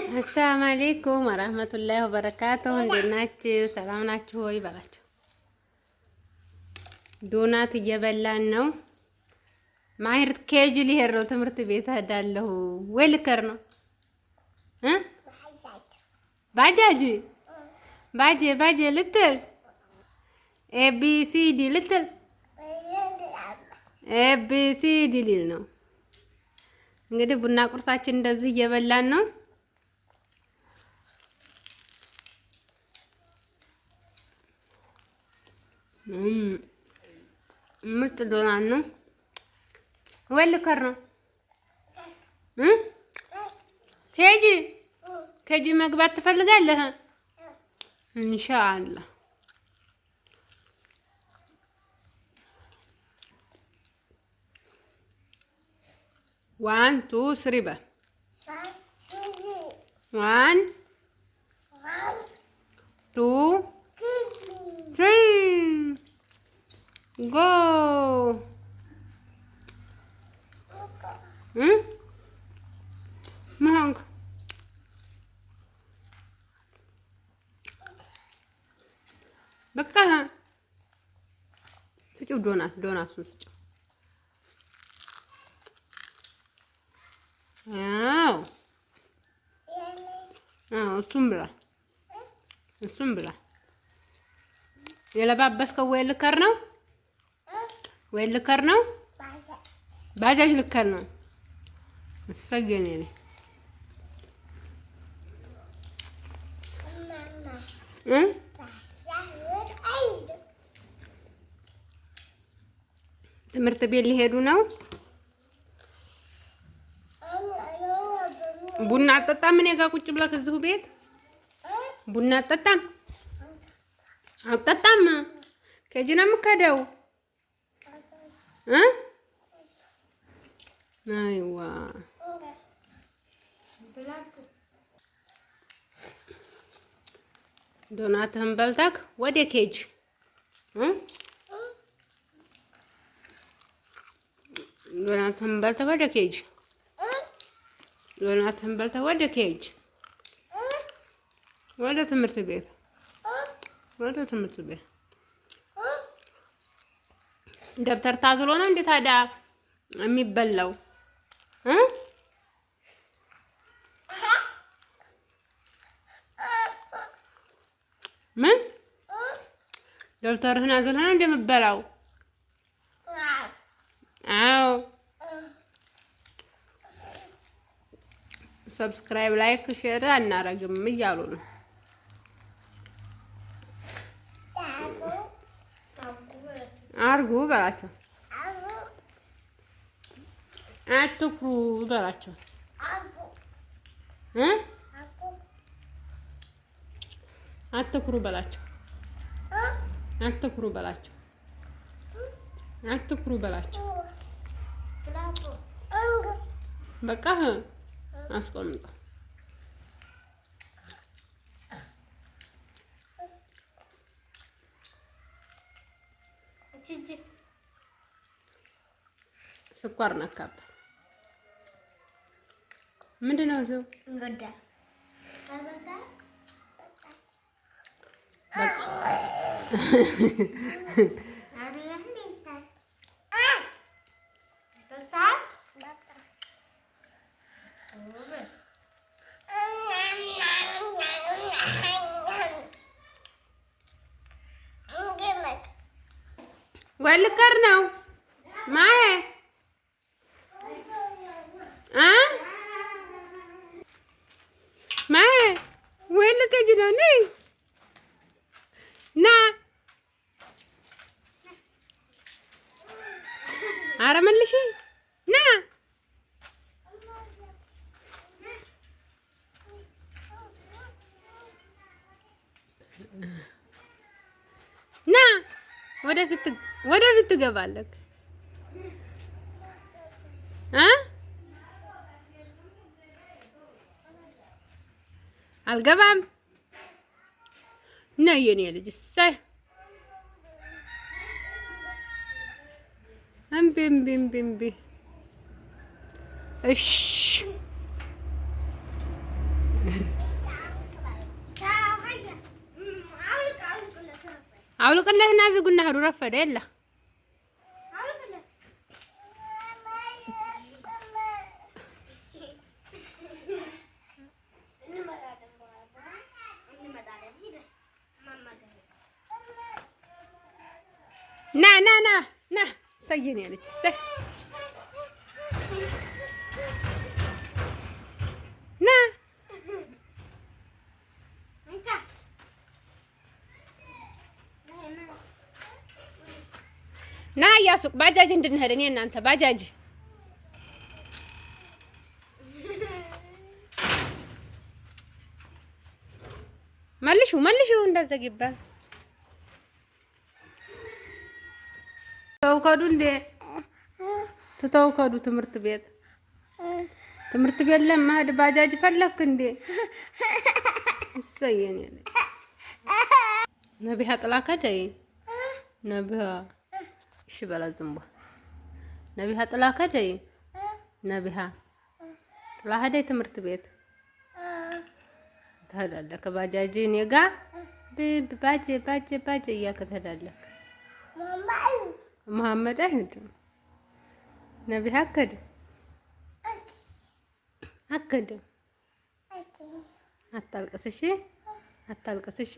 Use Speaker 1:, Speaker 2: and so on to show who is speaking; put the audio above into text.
Speaker 1: አሰላሙ አለይኩም ወራህመቱላሂ ወበረካቱሁ። እንዴት ናችሁ? ሰላም ናችሁ ወይ በላቸው። ዶናት እየበላን ነው። ማሂር ኬጂ ሊሄድ ነው። ትምህርት ቤት እሄዳለሁ ወይ ልከር ነው ባጃጅ ባጄ ልትል ኤቢሲዲ ልትል ኤቢሲዲ ሊል ነው። እንግዲህ ቡና ቁርሳችን እንደዚህ እየበላን ነው። ምርጥ ዶናት ነው። ወይ ልከር ነው ኬጂ መግባት ትፈልጋለህ? ኢንሻአላህ ዋን ቱ ስሪ በል። ዋን ቱ ስሪ ጎ ማንክ በቃ ስጪው ዶናቱን ስጪው። አዎ እሱም ብላ የለባበስከው ወይ ልከር ነው ባጃጅ ልከር ነው። እሰገኔ ነኝ ትምህርት ቤት ሊሄዱ ነው። ቡና አጠጣም። እኔ ጋር ቁጭ ብለህ እዚሁ ቤት ቡና አጠጣም። ከጂ ነው የምከደው። አይዋ ዶናትህን በልተህ ወደ ኬጅ ዶናትህን በልተህ ወደ ኬጅ ወደ ትምህርት ቤት ደብተር ታዝሎ ነው እንዴ ታዲያ የሚበላው? ምን ደብተርህን አዝለህ ነው እንደምበላው? አዎ። ሰብስክራይብ፣ ላይክ፣ ሼር አናረግም እያሉ ነው። አርጉ በላቸው። አትኩሩ በላቸው። አትኩሩ በላቸው። በቃ አስቆምጠው። ስኳር ነካበት። ምንድን ነው እሱ? ወይ ልቀር ነው ማዬ ወይ ልቀጅ ነው ነይ ና ኧረ መልሽ ና ወደፊት ትገባለህ። አልገባም ነይ የኔ ልጅ እሰይ እምቢ እሺ አውልቅለትና ዝጉና ሄዱ ረፈደ የለ ና ና ና ና ሰየን ያለች ና ና እያሱቅ ባጃጅ እንድንሄድ እኔ እናንተ ባጃጅ መልሹ እንዳዘግባ ተውከዱ እንዴ ተተውከዱ ትምህርት ቤት ለመሄድ ባጃጅ ፈለክ እንዴ እሰየን ያለ ነቢያ ጥላከደይ ነቢያ እሺ በላ ዝምባ ነቢያ ጥላከደይ ነቢያ ጥላከደይ ትምህርት ቤት ትሄዳለህ ከባጃጅ እኔ ጋር ባጄ እያልክ ትሄዳለህ መሐመድ አይሄድም ነቢያ አከደ አታልቅስ እሺ